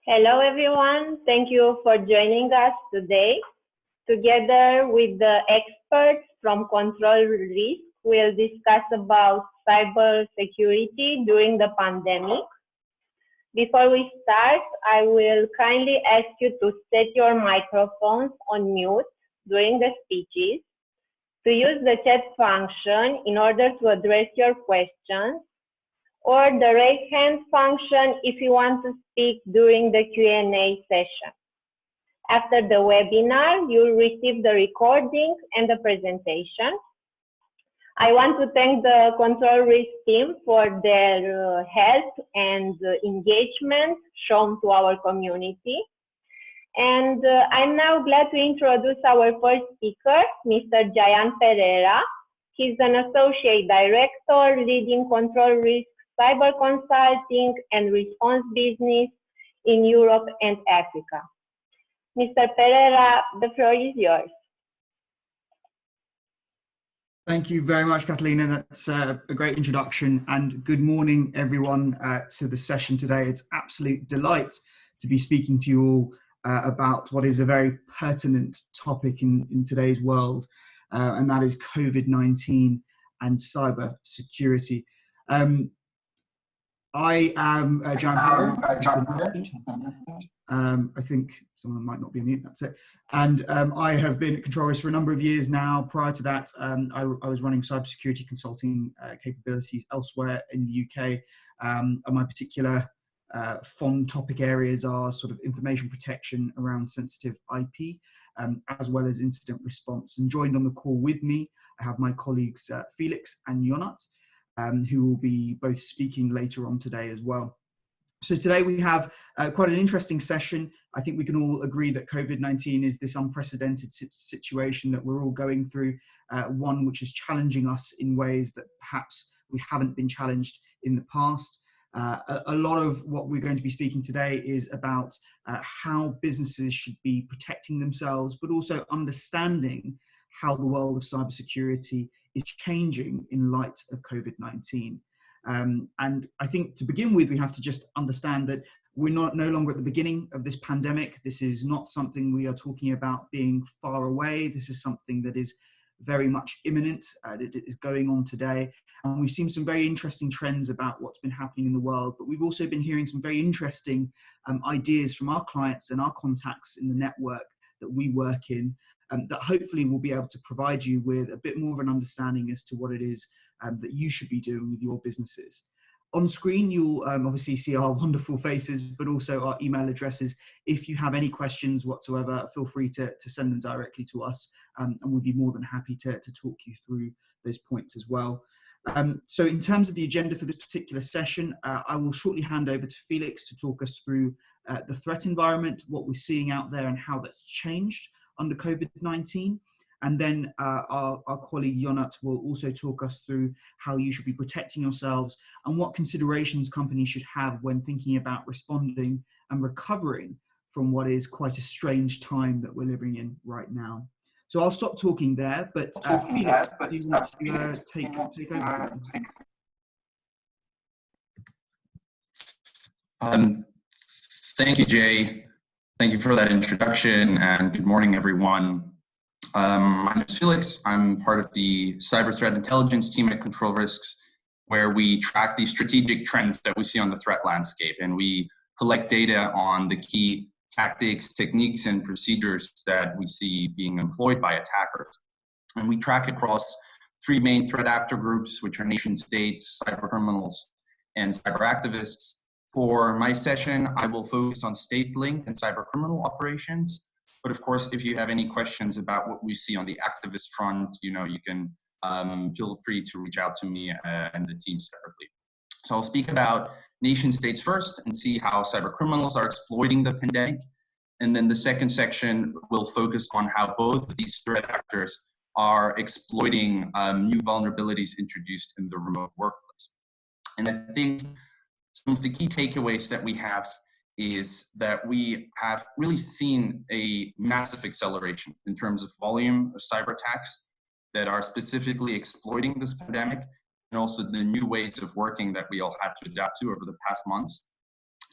Hello everyone, thank you for joining us today. Together with the experts from Control Risk, we'll discuss about cybersecurity during the pandemic. Before we start, I will kindly ask you to set your microphones on mute during the speeches, to use the chat function in order to address your questions, or the raise hand function if you want to speak during the Q&A session. After the webinar, you'll receive the recording and the presentation. I want to thank the Control Risk team for their help and engagement shown to our community. And I'm now glad to introduce our first speaker, Mr. Zeiten Pereira. He's an Associate Director leading Control Risk Cyber Consulting and Response Business in Europe and Africa. Mr. Pereira, the floor is yours. Thank you very much, Catalina. That's a great introduction, and good morning everyone to the session today. It's an absolute delight to be speaking to you all about what is a very pertinent topic in today's world, and that is COVID-19 and cyber security. I am Jan. I think someone might not be on mute, that's it. And I have been at Control Risk for a number of years now. Prior to that, I was running cybersecurity consulting capabilities elsewhere in the UK. And my particular fond topic areas are sort of information protection around sensitive IP, as well as incident response. And joined on the call with me, I have my colleagues Felix and Jonat, who will be both speaking later on today as well. So today we have quite an interesting session. I think we can all agree that COVID-19 is this unprecedented situation that we're all going through, one which is challenging us in ways that perhaps we haven't been challenged in the past. A lot of what we're going to be speaking today is about how businesses should be protecting themselves, but also understanding how the world of cybersecurity is changing in light of COVID-19. And I think to begin with, we have to just understand that we're no longer at the beginning of this pandemic. This is not something we are talking about being far away. This is something that is very much imminent. It is going on today. And we've seen some very interesting trends about what's been happening in the world, but we've also been hearing some very interesting ideas from our clients and our contacts in the network that we work in, that hopefully will be able to provide you with a bit more of an understanding as to what it is that you should be doing with your businesses. On screen, you'll obviously see our wonderful faces, but also our email addresses. If you have any questions whatsoever, feel free to send them directly to us, and we'll be more than happy to talk you through those points as well. So in terms of the agenda for this particular session, I will shortly hand over to Felix to talk us through the threat environment, what we're seeing out there and how that's changed under COVID-19. And then our colleague Jonat will also talk us through how you should be protecting yourselves and what considerations companies should have when thinking about responding and recovering from what is quite a strange time that we're living in right now. So I'll stop talking there, but Felix, do you want to take over? Thank you, Jay. Thank you for that introduction, and good morning, everyone. My name is Felix. I'm part of the cyber threat intelligence team at Control Risks, where we track the strategic trends that we see on the threat landscape, and we collect data on the key tactics, techniques, and procedures that we see being employed by attackers. And we track across three main threat actor groups, which are nation states, cyber criminals, and cyber activists. For my session, I will focus on state-linked and cyber criminal operations. But of course, if you have any questions about what we see on the activist front, you can feel free to reach out to me and the team separately. So I'll speak about nation states first and see how cyber criminals are exploiting the pandemic. And then the second section will focus on how both of these threat actors are exploiting new vulnerabilities introduced in the remote workplace. And I think some of the key takeaways that we have is that we have really seen a massive acceleration in terms of volume of cyber attacks that are specifically exploiting this pandemic, and also the new ways of working that we all had to adapt to over the past months.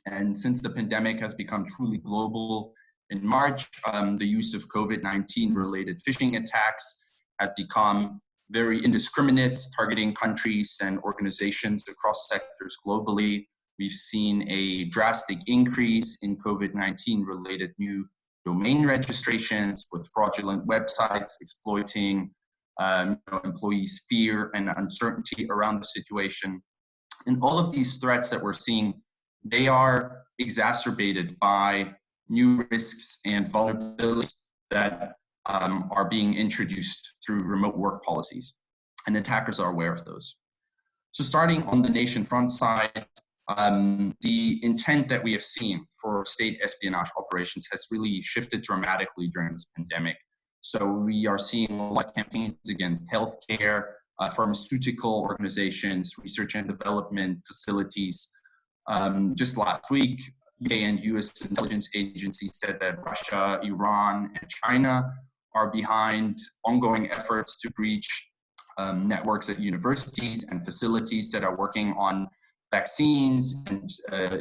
And since the pandemic has become truly global in March, the use of COVID-19 related phishing attacks has become very indiscriminate, targeting countries and organizations across sectors globally. We've seen a drastic increase in COVID-19 related new domain registrations, with fraudulent websites exploiting employees' fear and uncertainty around the situation. And all of these threats that we're seeing, they are exacerbated by new risks and vulnerabilities that are being introduced through remote work policies, and attackers are aware of those. So starting on the nation front side, the intent that we have seen for state espionage operations has really shifted dramatically during this pandemic. So we are seeing a lot of campaigns against healthcare, pharmaceutical organizations, research and development facilities. Just last week, UK and US intelligence agencies said that Russia, Iran, and China are behind ongoing efforts to breach networks at universities and facilities that are working on vaccines and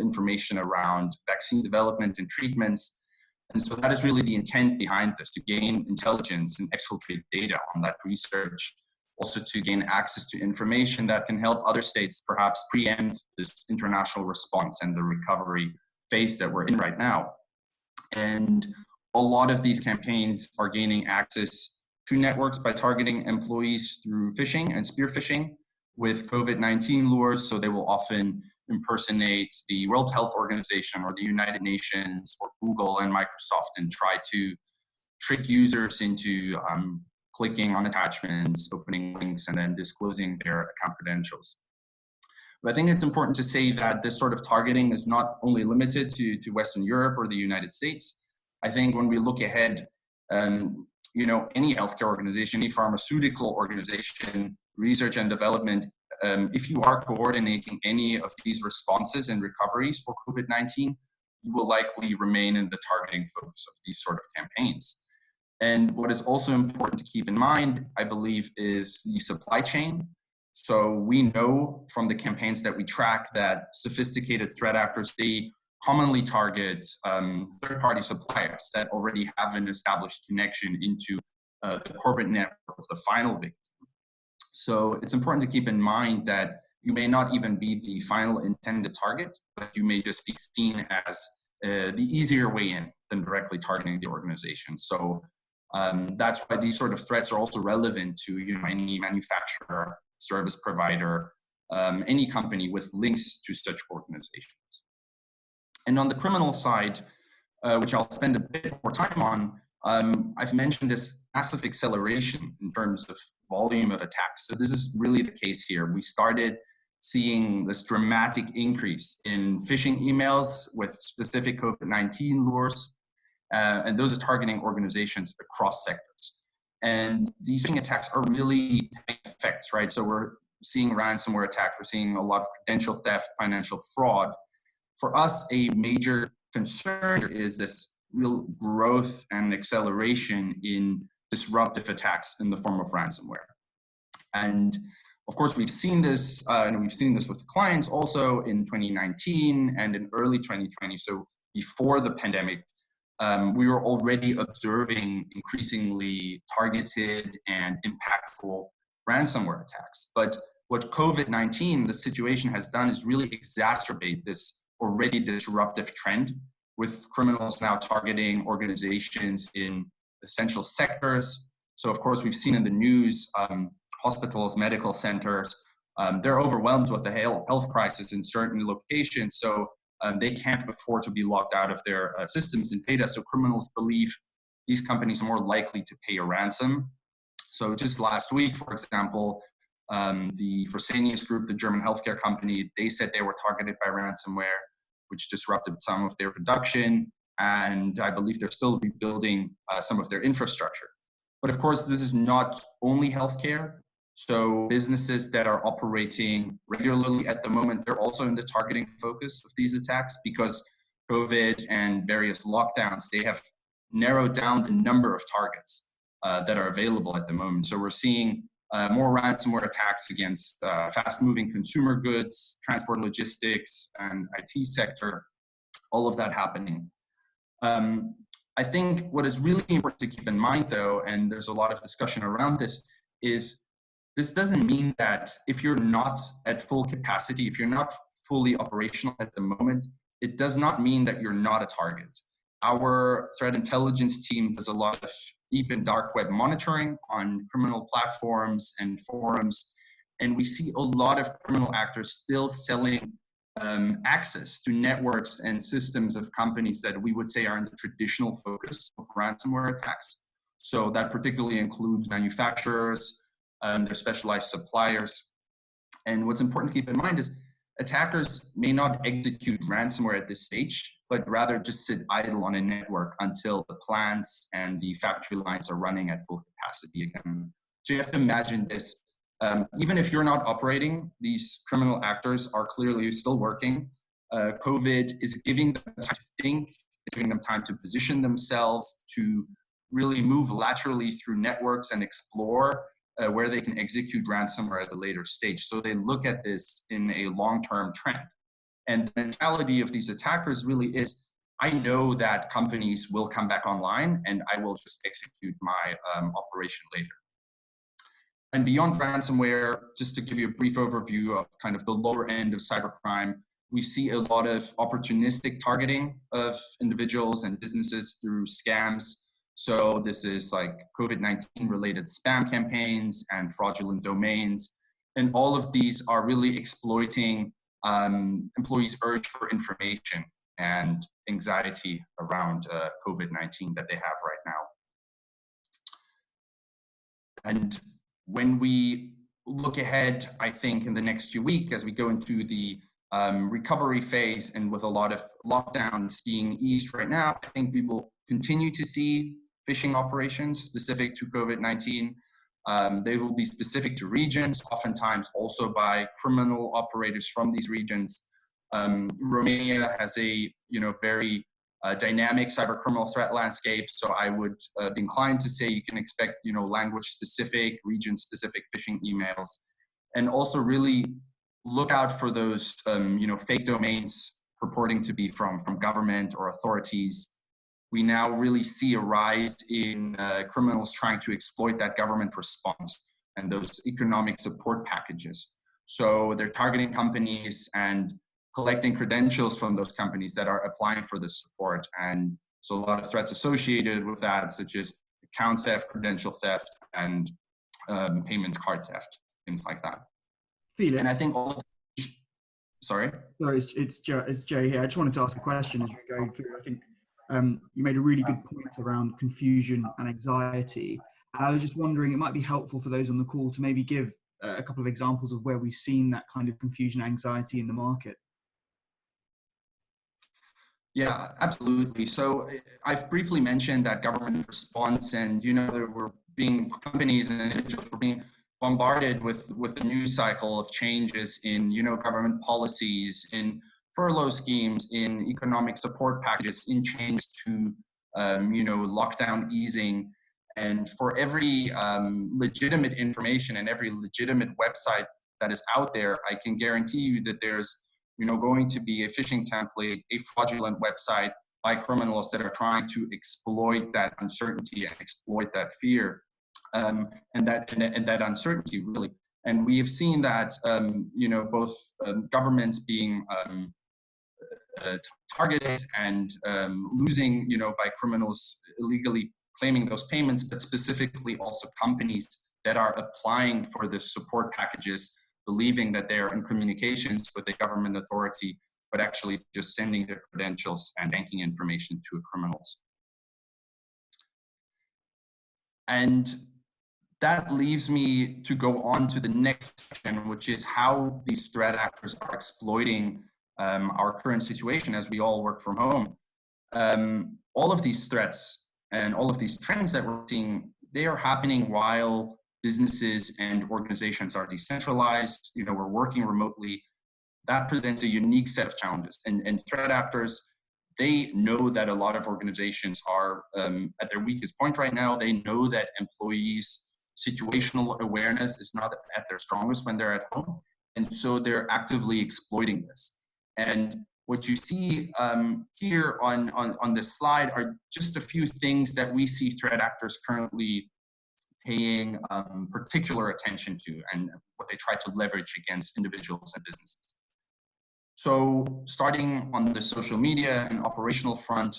information around vaccine development and treatments. And so that is really the intent behind this, to gain intelligence and exfiltrate data on that research, also to gain access to information that can help other states perhaps preempt this international response and the recovery phase that we're in right now. And a lot of these campaigns are gaining access to networks by targeting employees through phishing and spear phishing with COVID-19 lures. So they will often impersonate the World Health Organization or the United Nations or Google and Microsoft and try to trick users into clicking on attachments, opening links, and then disclosing their account credentials. But I think it's important to say that this sort of targeting is not only limited to Western Europe or the United States. I think when we look ahead, any healthcare organization, any pharmaceutical organization, research and development, if you are coordinating any of these responses and recoveries for COVID-19, you will likely remain in the targeting focus of these sort of campaigns. And what is also important to keep in mind, I believe, is the supply chain. So we know from the campaigns that we track that sophisticated threat actors, they commonly target third-party suppliers that already have an established connection into the corporate network of the final victim. So it's important to keep in mind that you may not even be the final intended target, but you may just be seen as the easier way in than directly targeting the organization. So that's why these sort of threats are also relevant to any manufacturer, service provider, any company with links to such organizations. And on the criminal side, which I'll spend a bit more time on, I've mentioned this massive acceleration in terms of volume of attacks. So this is really the case here. We started seeing this dramatic increase in phishing emails with specific COVID-19 lures, and those are targeting organizations across sectors. And these phishing attacks are really having effects, right? So we're seeing ransomware attacks, we're seeing a lot of credential theft, financial fraud. For us, a major concern is this real growth and acceleration in disruptive attacks in the form of ransomware. And of course, we've seen this, and we've seen this with clients also in 2019 and in early 2020. So before the pandemic, we were already observing increasingly targeted and impactful ransomware attacks. But what COVID-19, the situation has done is really exacerbate this already disruptive trend, with criminals now targeting organizations in essential sectors. So of course, we've seen in the news, hospitals, medical centers, they're overwhelmed with the health crisis in certain locations. So they can't afford to be locked out of their systems and data. So criminals believe these companies are more likely to pay a ransom. So just last week, for example, the Fresenius Group, the German healthcare company, they said they were targeted by ransomware, which disrupted some of their production. And I believe they're still rebuilding some of their infrastructure. But of course, this is not only healthcare. So businesses that are operating regularly at the moment, they're also in the targeting focus of these attacks, because COVID and various lockdowns, they have narrowed down the number of targets that are available at the moment. So we're seeing more ransomware attacks against fast-moving consumer goods, transport logistics, and IT sector. all of that happening. I think what is really important to keep in mind, though, and there's a lot of discussion around this, is this doesn't mean that if you're not at full capacity, if you're not fully operational at the moment, it does not mean that you're not a target. Our threat intelligence team does a lot of deep and dark web monitoring on criminal platforms and forums, and we see a lot of criminal actors still selling access to networks and systems of companies that we would say are in the traditional focus of ransomware attacks. So that particularly includes manufacturers, their specialized suppliers. And what's important to keep in mind is attackers may not execute ransomware at this stage, but rather just sit idle on a network until the plants and the factory lines are running at full capacity again. So you have to imagine this. Even if you're not operating, these criminal actors are clearly still working. COVID is giving them time to think, it's giving them time to position themselves, to really move laterally through networks and explore where they can execute ransomware at a later stage. So they look at this in a long-term trend. And the mentality of these attackers really is, I know that companies will come back online and I will just execute my operation later. And beyond ransomware, just to give you a brief overview of kind of the lower end of cybercrime, we see a lot of opportunistic targeting of individuals and businesses through scams. So this is like COVID-19 related spam campaigns and fraudulent domains. And all of these are really exploiting employees' urge for information and anxiety around COVID-19 that they have right now. And when we look ahead, I think in the next few weeks, as we go into the recovery phase and with a lot of lockdowns being eased right now, I think we will continue to see phishing operations specific to COVID-19. They will be specific to regions, oftentimes also by criminal operators from these regions. Romania has a very dynamic cyber criminal threat landscape, so I would be inclined to say you can expect language-specific, region-specific phishing emails, and also really look out for those fake domains purporting to be from government or authorities. We now really see a rise in criminals trying to exploit that government response and those economic support packages. So they're targeting companies and collecting credentials from those companies that are applying for this support. And so a lot of threats associated with that, such as account theft, credential theft, and payment card theft, things like that. Felix. And I think all of sorry, it's Jay here. I just wanted to ask a question as we're going through. I think you made a really good point around confusion and anxiety. And I was just wondering, it might be helpful for those on the call to maybe give a couple of examples of where we've seen that kind of confusion and anxiety in the market. Yeah, absolutely. So I've briefly mentioned that government response, and there were companies and individuals were being bombarded with a news cycle of changes in government policies, in furlough schemes, in economic support packages, in changes to lockdown easing. And for every legitimate information and every legitimate website that is out there, I can guarantee you that there's going to be a phishing template, a fraudulent website by criminals that are trying to exploit that uncertainty and exploit that fear and that uncertainty, really. And we have seen that both governments being targeted and losing by criminals illegally claiming those payments, but specifically also companies that are applying for the support packages, believing that they are in communications with a government authority, but actually just sending their credentials and banking information to criminals. And that leaves me to go on to the next section, which is how these threat actors are exploiting our current situation as we all work from home. All of these threats and all of these trends that we're seeing, they are happening while businesses and organizations are decentralized, we're working remotely. That presents a unique set of challenges. And threat actors, they know that a lot of organizations are at their weakest point right now. They know that employees' situational awareness is not at their strongest when they're at home. And so they're actively exploiting this. And what you see here on this slide are just a few things that we see threat actors currently paying particular attention to and what they try to leverage against individuals and businesses. So starting on the social media and operational front,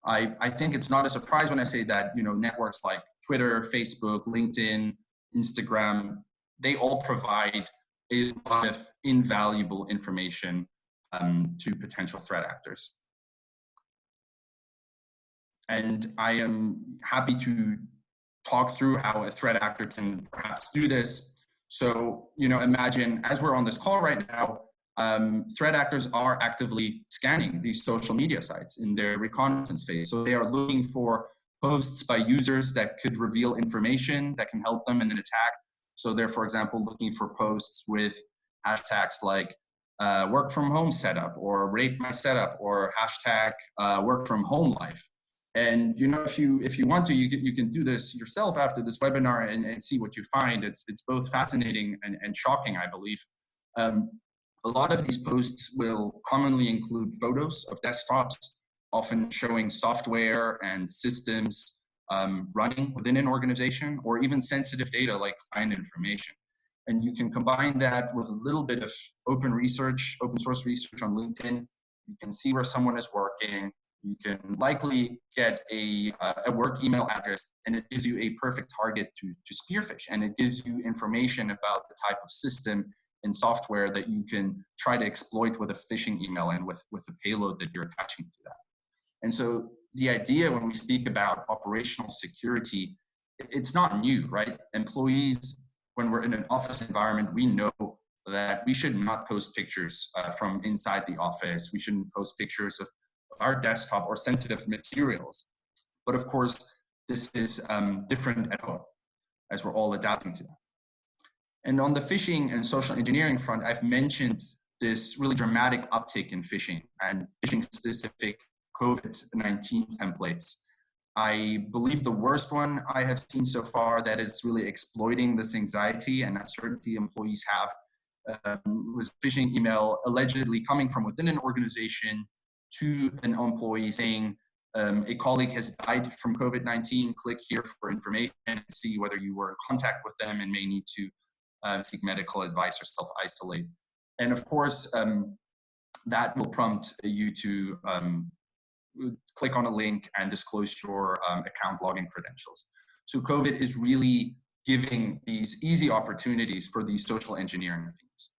I think it's not a surprise when I say that, you know, networks like Twitter, Facebook, LinkedIn, Instagram, they all provide a lot of invaluable information to potential threat actors. And I am happy to talk through how a threat actor can perhaps do this. So, you know, imagine as we're on this call right now, threat actors are actively scanning these social media sites in their reconnaissance phase. So they are looking for posts by users that could reveal information that can help them in an attack. So they're, for example, looking for posts with hashtags like work from home setup or rate my setup or hashtag work from home life. And, you know, if you want to, you can do this yourself after this webinar and see what you find. It's both fascinating and shocking, I believe. A lot of these posts will commonly include photos of desktops, often showing software and systems running within an organization, or even sensitive data like client information. And you can combine that with a little bit of open source research on LinkedIn. You can see where someone is working. You can likely get a work email address, and it gives you a perfect target to spearfish. And it gives you information about the type of system and software that you can try to exploit with a phishing email and with the payload that you're attaching to that. And so the idea when we speak about operational security, it's not new, right? Employees, when we're in an office environment, we know that we should not post pictures from inside the office. We shouldn't post pictures of our desktop or sensitive materials. But of course, this is different at home, as we're all adapting to that. And on the phishing and social engineering front, I've mentioned this really dramatic uptick in phishing and phishing-specific COVID-19 templates. I believe the worst one I have seen so far that is really exploiting this anxiety and uncertainty employees have was a phishing email allegedly coming from within an organization to an employee saying, a colleague has died from COVID-19, click here for information and see whether you were in contact with them and may need to seek medical advice or self-isolate. And of course, that will prompt you to click on a link and disclose your account login credentials. So COVID is really giving these easy opportunities for these social engineering things.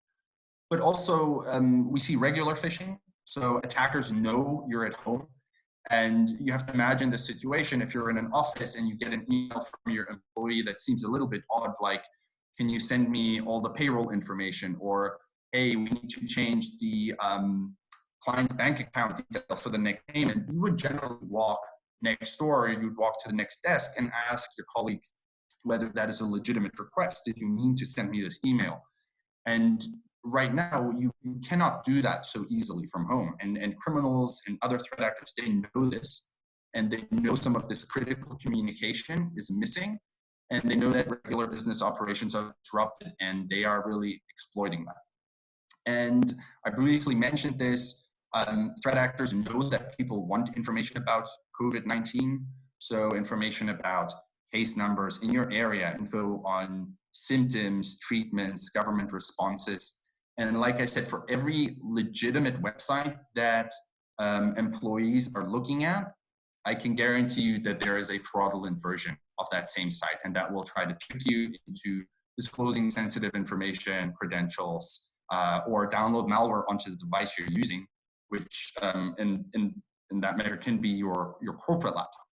But also, we see regular phishing. So attackers know you're at home, and you have to imagine the situation if you're in an office and you get an email from your employee that seems a little bit odd, like, can you send me all the payroll information? Or, hey, we need to change the client's bank account details for the next payment. You would generally walk next door, or you'd walk to the next desk and ask your colleague whether that is a legitimate request. Did you mean to send me this email? And right now, you cannot do that so easily from home. And criminals and other threat actors, they know this, and they know some of this critical communication is missing, and they know that regular business operations are disrupted, and they are really exploiting that. And I briefly mentioned this, threat actors know that people want information about COVID-19, so information about case numbers in your area, info on symptoms, treatments, government responses. And like I said, for every legitimate website that employees are looking at, I can guarantee you that there is a fraudulent version of that same site, and that will try to trick you into disclosing sensitive information, credentials, or download malware onto the device you're using, which in that measure can be your corporate laptop.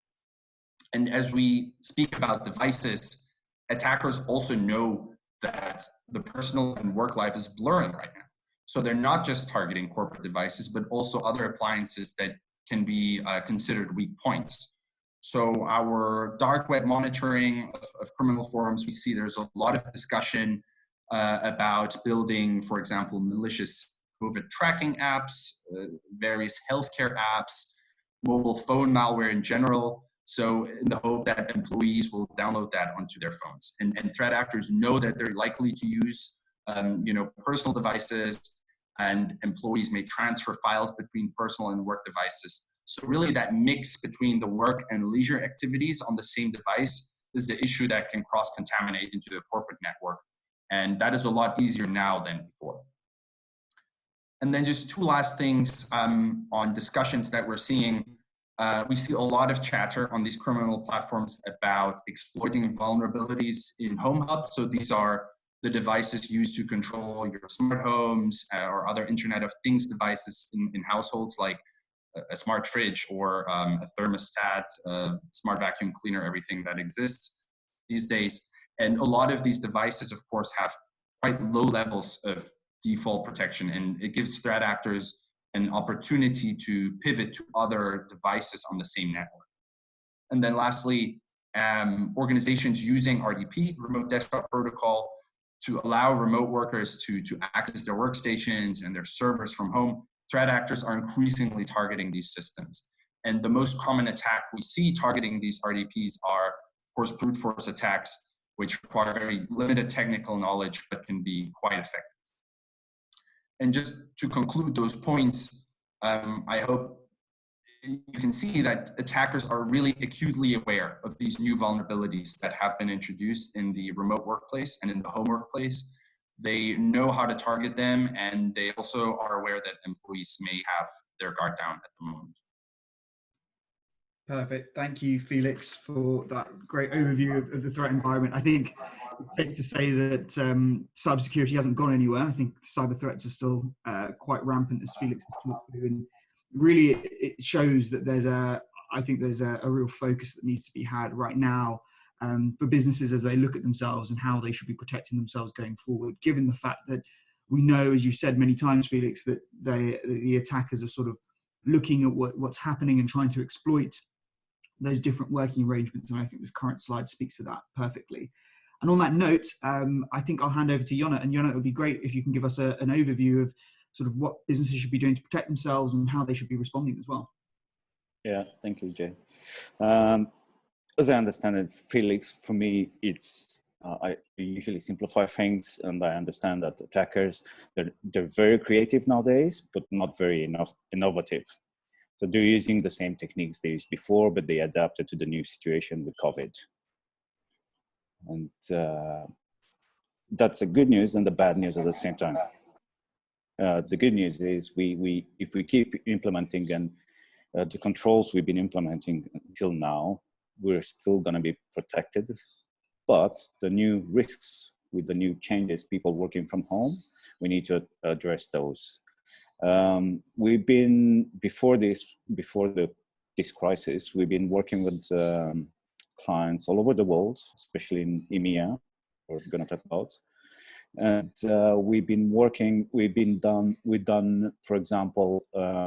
And as we speak about devices, attackers also know that the personal and work life is blurring right now. So they're not just targeting corporate devices, but also other appliances that can be considered weak points. So our dark web monitoring of criminal forums, we see there's a lot of discussion about building, for example, malicious COVID tracking apps, various healthcare apps, mobile phone malware in general. So in the hope that employees will download that onto their phones. And threat actors know that they're likely to use personal devices, and employees may transfer files between personal and work devices. So really that mix between the work and leisure activities on the same device is the issue that can cross-contaminate into the corporate network. And that is a lot easier now than before. And then just two last things on discussions that we're seeing. We see a lot of chatter on these criminal platforms about exploiting vulnerabilities in home hubs. So these are the devices used to control your smart homes or other Internet of Things devices in households, like a smart fridge or a thermostat, smart vacuum cleaner, everything that exists these days. And a lot of these devices, of course, have quite low levels of default protection, and it gives threat actors an opportunity to pivot to other devices on the same network. And then lastly, organizations using RDP, Remote Desktop Protocol, to allow remote workers to access their workstations and their servers from home. Threat actors are increasingly targeting these systems. And the most common attack we see targeting these RDPs are, of course, brute force attacks, which require very limited technical knowledge, but can be quite effective. And just to conclude those points, I hope you can see that attackers are really acutely aware of these new vulnerabilities that have been introduced in the remote workplace and in the home workplace. They know how to target them, and they also are aware that employees may have their guard down at the moment. Perfect. Thank you, Felix, for that great overview of the threat environment. I think it's safe to say that cybersecurity hasn't gone anywhere. I think cyber threats are still quite rampant, as Felix has talked through, and really it shows that I think there's a real focus that needs to be had right now for businesses as they look at themselves and how they should be protecting themselves going forward, given the fact that we know, as you said many times, Felix, that the attackers are sort of looking at what's happening and trying to exploit those different working arrangements. And I think this current slide speaks to that perfectly. And on that note, I think I'll hand over to Jonna. And Jonna, it would be great if you can give us an overview of sort of what businesses should be doing to protect themselves and how they should be responding as well. Yeah, thank you, Jay. As I understand it, Felix, for me, it's I usually simplify things, and I understand that attackers, they're very creative nowadays, but not very innovative. So they're using the same techniques they used before, but they adapted to the new situation with COVID. And that's the good news and the bad news at the same time. The good news is if we keep implementing and the controls we've been implementing until now, we're still going to be protected. But the new risks with the new changes, people working from home, we need to address those. We've been, before this crisis, we've been working with clients all over the world, especially in EMEA, we're going to talk about. And we've done, for example,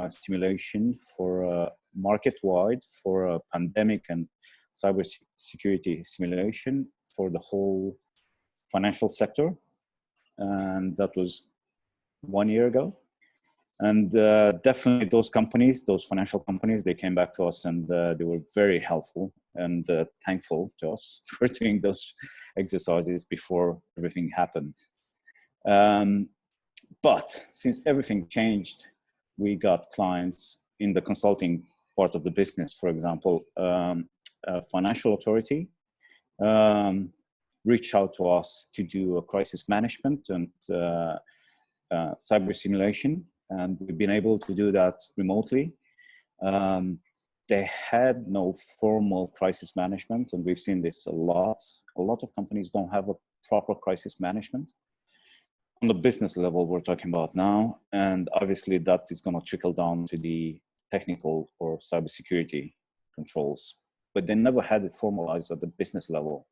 simulation for market-wide for a pandemic and cybersecurity simulation for the whole financial sector. And that was 1 year ago. And definitely those companies, those financial companies, they came back to us and they were very helpful and thankful to us for doing those exercises before everything happened. But since everything changed, we got clients in the consulting part of the business. For example, a financial authority reached out to us to do a crisis management and cyber simulation. And we've been able to do that remotely. They had no formal crisis management, and we've seen this a lot. A lot of companies don't have a proper crisis management. On the business level, we're talking about now, and obviously that is going to trickle down to the technical or cybersecurity controls. But they never had it formalized at the business level,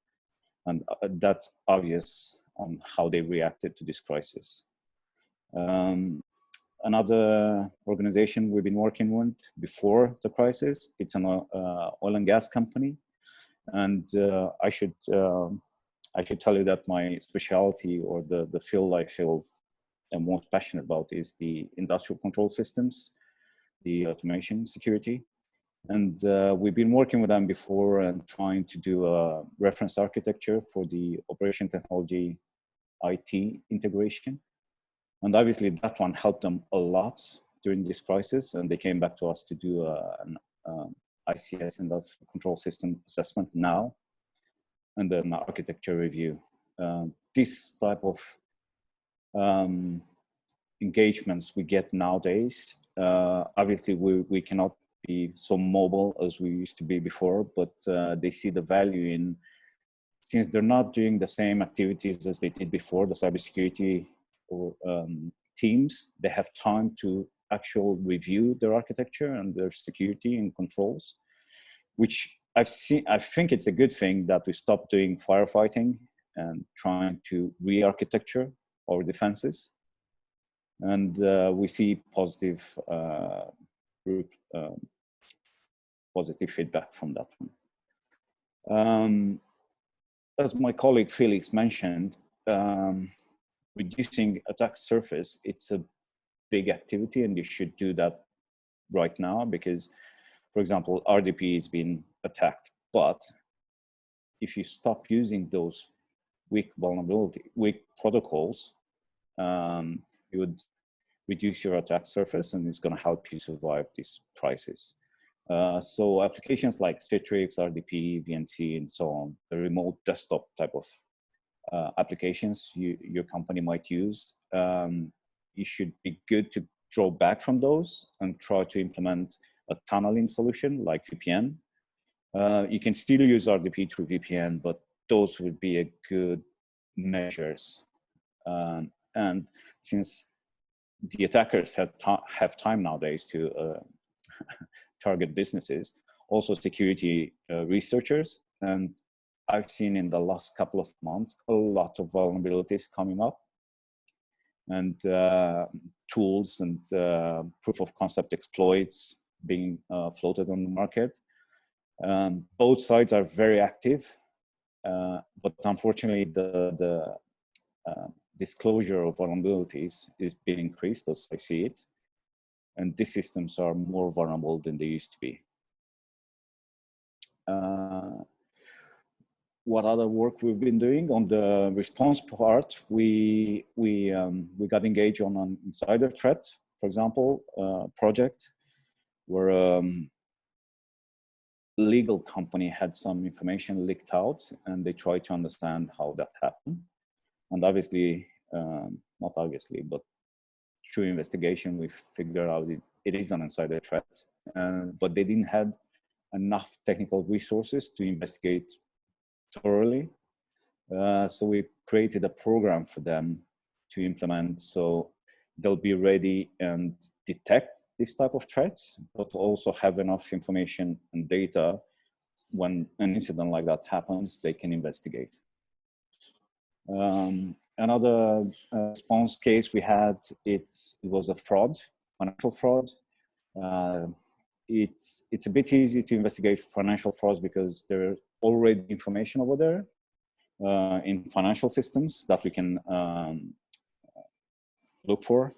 and that's obvious on how they reacted to this crisis. Another organization we've been working with before the crisis, it's an oil and gas company. And I should tell you that my specialty, or the field I feel I'm most passionate about, is the industrial control systems, the automation security. And we've been working with them before and trying to do a reference architecture for the operation technology IT integration. And obviously that one helped them a lot during this crisis. And they came back to us to do an ICS, industrial control system assessment now, and then an architecture review. This type of engagements we get nowadays, obviously we cannot be so mobile as we used to be before, but they see the value in, since they're not doing the same activities as they did before, the cybersecurity or teams, they have time to actually review their architecture and their security and controls, which I think it's a good thing that we stop doing firefighting and trying to re-architecture our defenses. And we see positive positive feedback from that one. As my colleague Felix mentioned, reducing attack surface, it's a big activity, and you should do that right now because, for example, RDP is being attacked. But if you stop using those weak protocols, you would reduce your attack surface, and it's going to help you survive this crisis. So applications like Citrix, RDP, VNC, and so on, the remote desktop type of applications your company might use, you should be good to draw back from those and try to implement a tunneling solution like VPN. You can still use RDP through VPN, but those would be a good measures. And since the attackers have time nowadays to target businesses, also security researchers, and I've seen in the last couple of months a lot of vulnerabilities coming up, and tools and proof of concept exploits being floated on the market. Both sides are very active, but unfortunately the disclosure of vulnerabilities is being increased as I see it, and these systems are more vulnerable than they used to be. What other work we've been doing on the response part, we got engaged on an insider threat, for example, project where legal company had some information leaked out, and they tried to understand how that happened. And obviously, not obviously, but through investigation, we figured out it is an insider threat, but they didn't have enough technical resources to investigate thoroughly. So we created a program for them to implement, so they'll be ready and detect this type of threats, but also have enough information and data when an incident like that happens, they can investigate. Another response case we had, it was a fraud, financial fraud. It's a bit easy to investigate financial frauds because there's already information over there in financial systems that we can look for.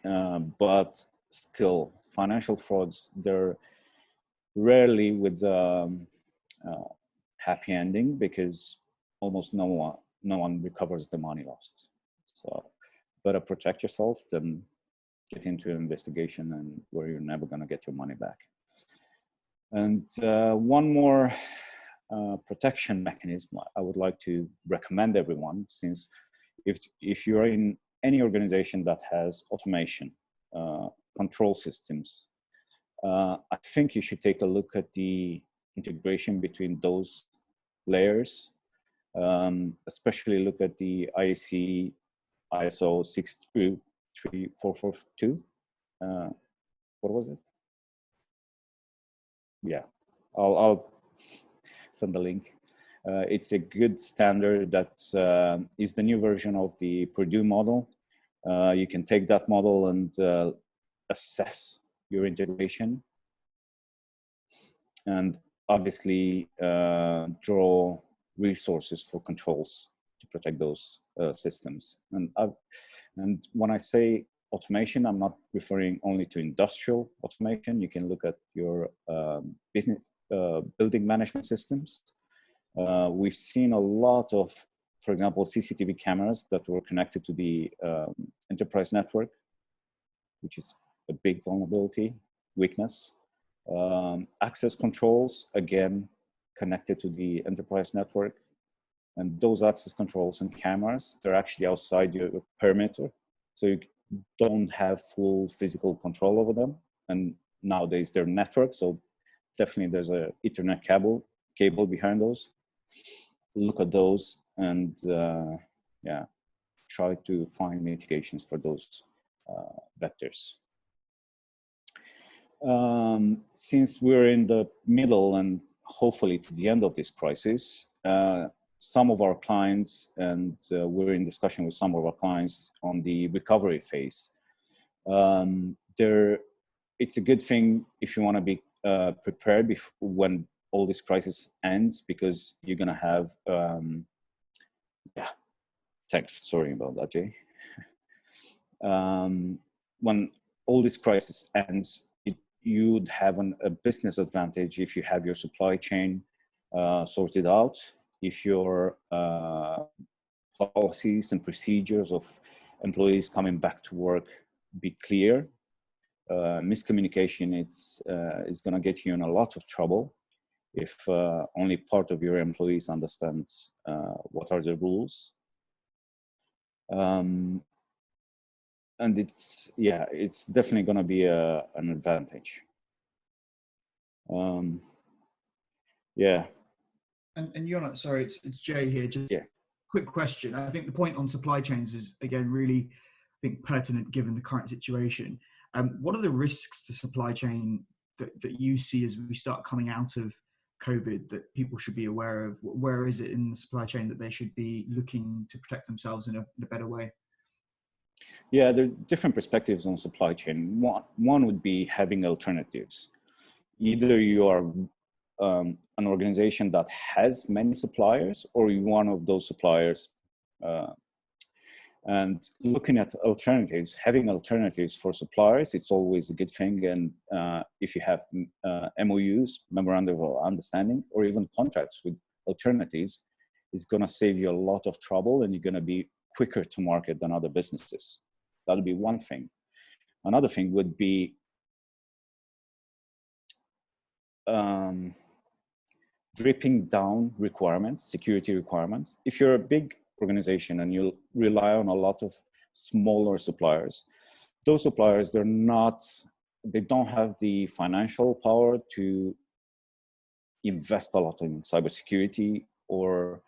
But still, financial frauds, they're rarely with happy ending because almost no one recovers the money lost. So better protect yourself than get into an investigation and where you're never going to get your money back. And one more protection mechanism I would like to recommend everyone, since if you're in any organization that has automation, control systems, I think you should take a look at the integration between those layers, especially look at the IEC ISO 63442. What was it? Yeah, I'll send the link. It's a good standard that is the new version of the Purdue model. You can take that model and assess your integration, and obviously draw resources for controls to protect those systems. And when I say automation, I'm not referring only to industrial automation. You can look at your business building management systems. We've seen a lot of for example, CCTV cameras that were connected to the enterprise network, which is a big vulnerability, weakness. Access controls, again, connected to the enterprise network. And those access controls and cameras, they're actually outside your perimeter. So you don't have full physical control over them. And nowadays they're networked, so definitely there's a Ethernet cable behind those. Look at those and yeah, try to find mitigations for those vectors. Since we're in the middle and hopefully to the end of this crisis, some of our clients, and we're in discussion with some of our clients on the recovery phase. It's a good thing if you want to be prepared when all this crisis ends, because you're going to have, yeah, thanks, sorry about that, Jay. When all this crisis ends, you'd have a business advantage if you have your supply chain sorted out, if your policies and procedures of employees coming back to work be clear. Miscommunication is going to get you in a lot of trouble if only part of your employees understands what are the rules. And it's definitely going to be an advantage. Yeah. And Jonna, sorry, it's Jay here. Just quick question. I think the point on supply chains is, again, really, I think, pertinent given the current situation. What are the risks to supply chain that you see as we start coming out of COVID that people should be aware of? Where is it in the supply chain that they should be looking to protect themselves in a better way? Yeah, there are different perspectives on supply chain. One would be having alternatives. Either you are an organization that has many suppliers, or you're one of those suppliers. And looking at alternatives, having alternatives for suppliers, it's always a good thing. And if you have MOUs, memorandum of understanding, or even contracts with alternatives, it's going to save you a lot of trouble, and you're going to be quicker to market than other businesses. That'll be one thing. Another thing would be dripping down requirements, security requirements. If you're a big organization and you rely on a lot of smaller suppliers, those suppliers, they don't have the financial power to invest a lot in cybersecurity or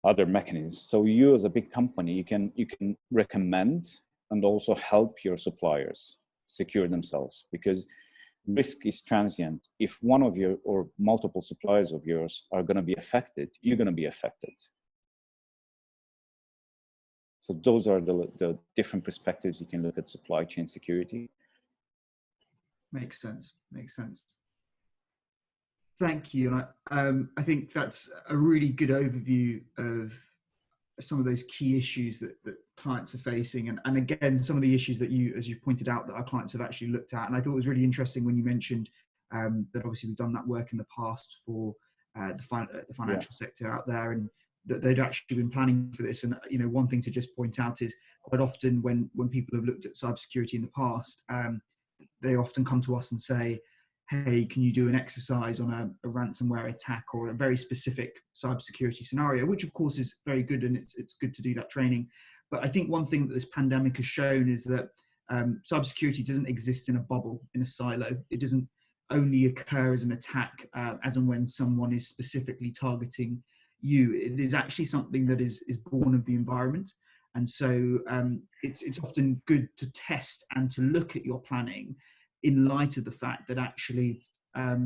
other mechanisms. So you as a big company, you can recommend and also help your suppliers secure themselves, because risk is transient. If one of your or multiple suppliers of yours are going to be affected, you're going to be affected. So those are the different perspectives you can look at supply chain security. Makes sense. Makes sense. Thank you. And I think that's a really good overview of some of those key issues that clients are facing. And again, some of the issues that as you pointed out, that our clients have actually looked at. And I thought it was really interesting when you mentioned that obviously we've done that work in the past for the financial sector out there, and that they'd actually been planning for this. And, you know, one thing to just point out is quite often when people have looked at cybersecurity in the past, they often come to us and say, hey, can you do an exercise on a ransomware attack or a very specific cybersecurity scenario, which of course is very good, and it's good to do that training. But I think one thing that this pandemic has shown is that cybersecurity doesn't exist in a bubble, in a silo. It doesn't only occur as an attack as and when someone is specifically targeting you. It is actually something that is born of the environment. And so it's often good to test and to look at your planning in light of the fact that actually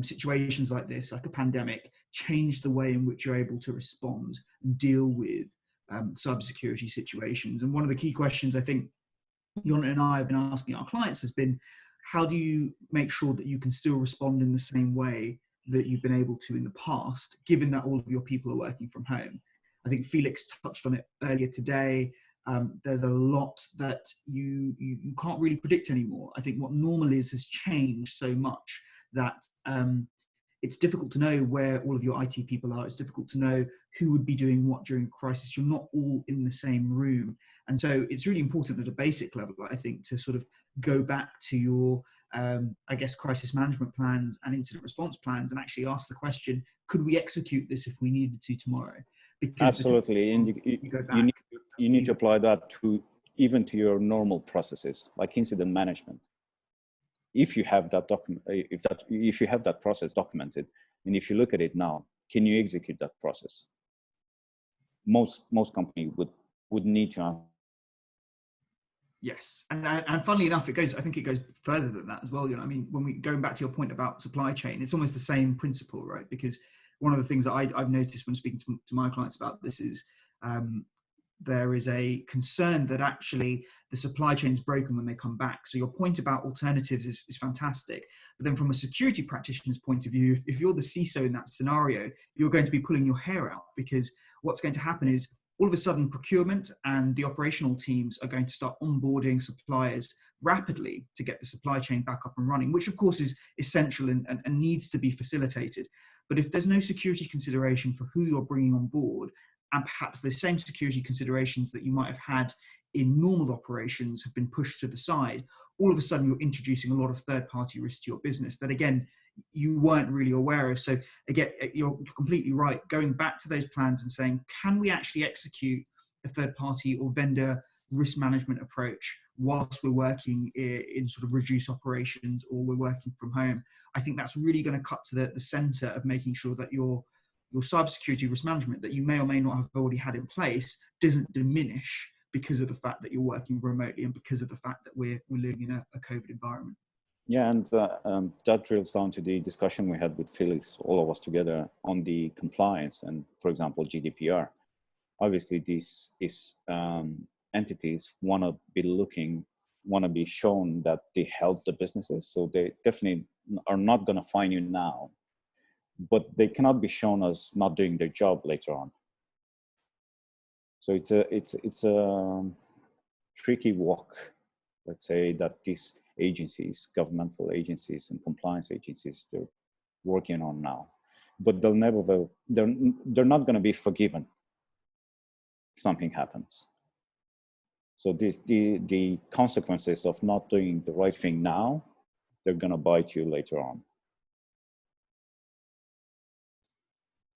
situations like this, like a pandemic, change the way in which you're able to respond and deal with cybersecurity situations. And one of the key questions I think Jonna and I have been asking our clients has been, how do you make sure that you can still respond in the same way that you've been able to in the past, given that all of your people are working from home? I think Felix touched on it earlier today. There's a lot that you can't really predict anymore. I think what normal is has changed so much that it's difficult to know where all of your IT people are. It's difficult to know who would be doing what during a crisis. You're not all in the same room. And so it's really important at a basic level, I think, to sort of go back to your, I guess, crisis management plans and incident response plans and actually ask the question, could we execute this if we needed to tomorrow? Because absolutely. And you need to apply that to even to your normal processes, like incident management. If you have that document, if you have that process documented, and if you look at it now, can you execute that process? Most companies would need to. Yes, and funnily enough, I think it goes further than that as well. You know, I mean, when we going back to your point about supply chain, it's almost the same principle, right? Because one of the things that I've noticed when speaking to my clients about this is there is a concern that actually the supply chain is broken when they come back. So your point about alternatives is fantastic. But then from a security practitioner's point of view, if you're the CISO in that scenario, you're going to be pulling your hair out, because what's going to happen is all of a sudden procurement and the operational teams are going to start onboarding suppliers rapidly to get the supply chain back up and running, which of course is essential and needs to be facilitated. But if there's no security consideration for who you're bringing on board, and perhaps the same security considerations that you might have had in normal operations have been pushed to the side, all of a sudden you're introducing a lot of third-party risk to your business that, again, you weren't really aware of. So again, you're completely right. Going back to those plans and saying, can we actually execute a third-party or vendor risk management approach whilst we're working in sort of reduced operations or we're working from home? I think that's really going to cut to the center of making sure that your cybersecurity risk management that you may or may not have already had in place doesn't diminish because of the fact that you're working remotely and because of the fact that we're living in a COVID environment. Yeah, and that drills down to the discussion we had with Felix, all of us together, on the compliance and, for example, GDPR. Obviously, these entities want to be shown that they help the businesses, so they definitely are not going to fine you now, but they cannot be shown as not doing their job later on. So it's a tricky walk, let's say, that these agencies, governmental agencies and compliance agencies, they're working on now, but they're not going to be forgiven if something happens. So the consequences of not doing the right thing now, they're going to bite you later on.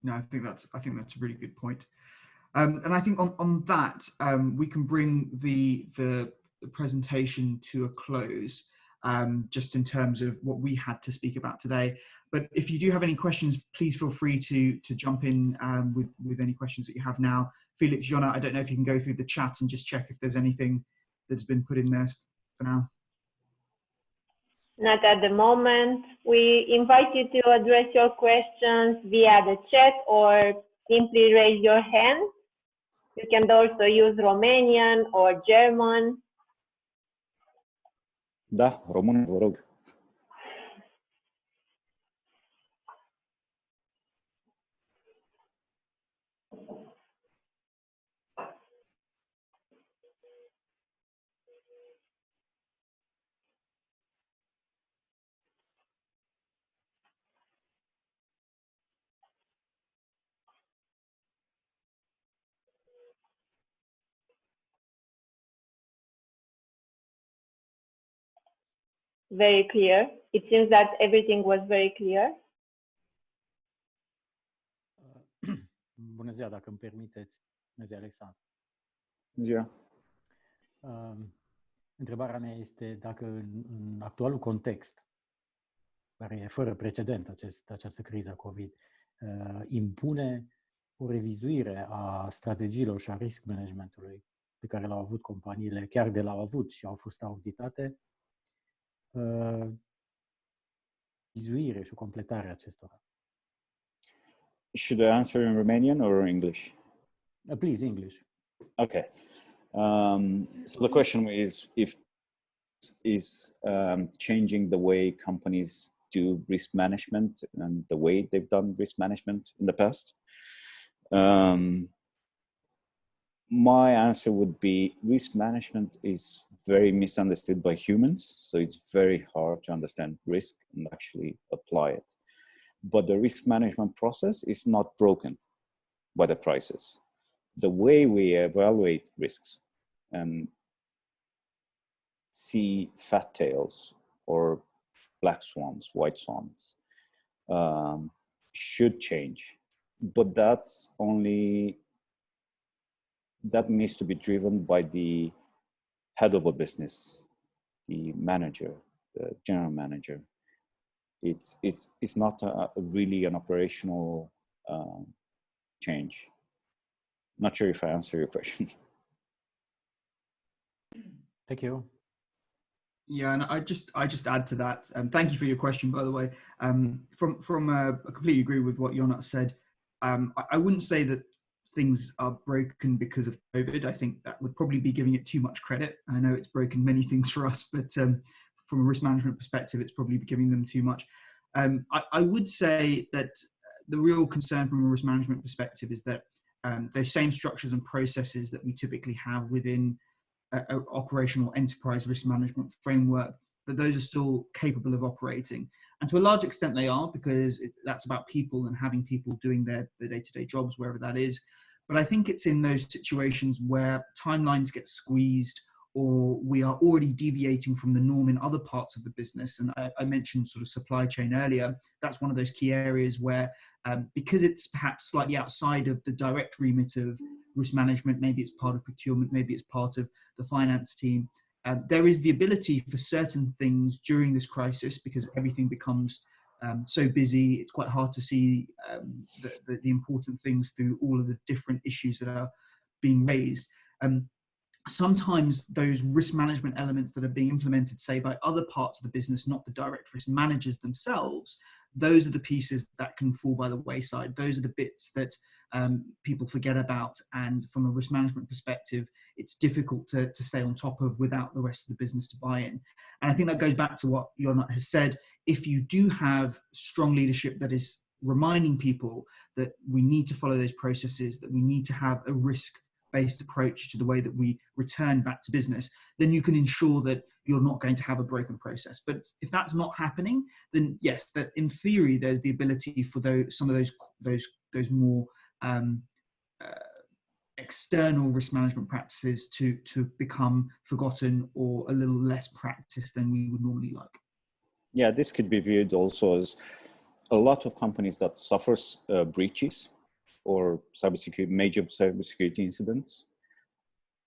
No, I think that's a really good point. And I think on that, we can bring the presentation to a close, just in terms of what we had to speak about today. But if you do have any questions, please feel free to jump in with any questions that you have now. Felix, Jonna, I don't know if you can go through the chat and just check if there's anything that's been put in there for now. Not at the moment. We invite you to address your questions via the chat or simply raise your hand. You can also use Romanian or German. Da, român, vă rog. Very clear. It seems that everything was very clear. Bună ziua, dacă îmi permiteți. Bună ziua, Alexandru. Bună ziua. Întrebarea mea este dacă în actualul context, care e fără precedent această criză COVID, impune o revizuire a strategiilor și a risk managementului pe care l-au avut companiile, chiar de l-au avut și au fost auditate, revizuire și o completare a acestora. Should I answer in Romanian or English? Please, English. Okay. So the question is changing the way companies do risk management and the way they've done risk management in the past. My answer would be risk management is very misunderstood by humans, so it's very hard to understand risk and actually apply it. but the risk management process is not broken by the crisis. The way we evaluate risks and see fat tails or black swans, white swans, should change, but that needs to be driven by the head of a business, the manager, the general manager. It's not really an operational change. Not sure if I answer your question. Thank you. Yeah, and I just add to that. Thank you for your question, by the way. I completely agree with what Jonas said. I wouldn't say that things are broken because of COVID. I think that would probably be giving it too much credit. I know it's broken many things for us, but from a risk management perspective, it's probably giving them too much. I would say that the real concern from a risk management perspective is that those same structures and processes that we typically have within an operational enterprise risk management framework, that those are still capable of operating. And to a large extent they are, because that's about people and having people doing their day-to-day jobs, wherever that is. But I think it's in those situations where timelines get squeezed, or we are already deviating from the norm in other parts of the business. And I mentioned sort of supply chain earlier. That's one of those key areas where, because it's perhaps slightly outside of the direct remit of risk management, maybe it's part of procurement, maybe it's part of the finance team, there is the ability for certain things during this crisis, because everything becomes so busy, it's quite hard to see the important things through all of the different issues that are being raised. Sometimes those risk management elements that are being implemented, say, by other parts of the business, not the direct risk managers themselves, those are the pieces that can fall by the wayside. Those are the bits that people forget about. And from a risk management perspective, it's difficult to stay on top of without the rest of the business to buy in. And I think that goes back to what Jonas has said. If you do have strong leadership that is reminding people that we need to follow those processes, that we need to have a risk-based approach to the way that we return back to business, then you can ensure that you're not going to have a broken process. But if that's not happening, then yes, that in theory there's the ability for some of those more external risk management practices to become forgotten or a little less practiced than we would normally like. Yeah, this could be viewed also as a lot of companies that suffers breaches or major cybersecurity incidents.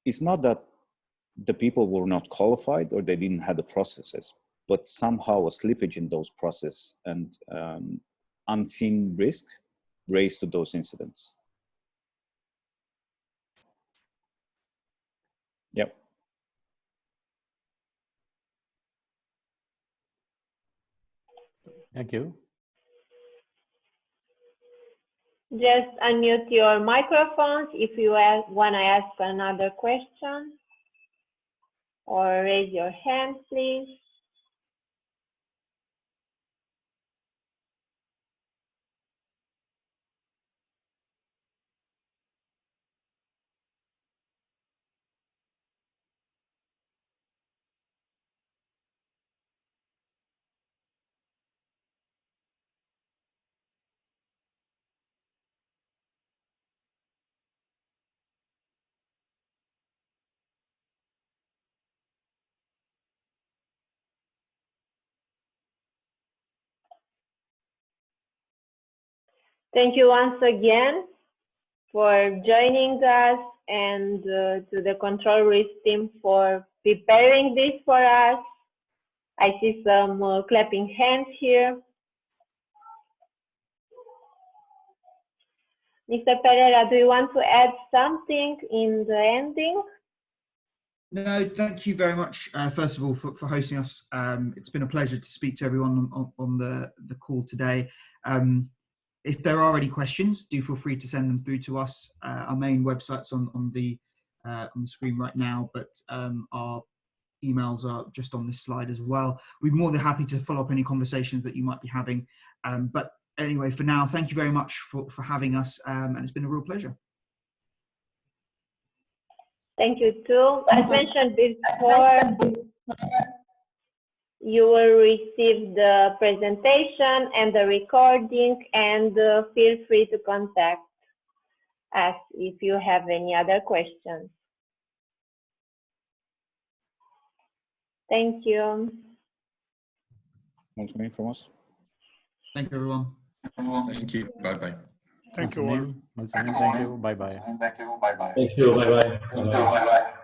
It's not that the people were not qualified or they didn't have the processes, but somehow a slippage in those processes and unseen risk raised to those incidents. Yep. Thank you. Just unmute your microphones if you want to ask another question, or raise your hand, please. Thank you once again for joining us, and to the control risk team for preparing this for us. I see some clapping hands here. Mr. Pereira, do you want to add something in the ending? No, thank you very much, first of all, for hosting us. It's been a pleasure to speak to everyone on the call today. If there are any questions, do feel free to send them through to us. Our main website's on the screen right now, but our emails are just on this slide as well. We'd be more than happy to follow up any conversations that you might be having. But anyway, for now, thank you very much for having us, and it's been a real pleasure. Thank you too. As mentioned before, you will receive the presentation and the recording, and feel free to contact us if you have any other questions. Thank you. Mulțumim frumos. Thank you, everyone. Thank you. Bye-bye. Mulțumim. Thank you. Bye bye. Thank you. Bye bye.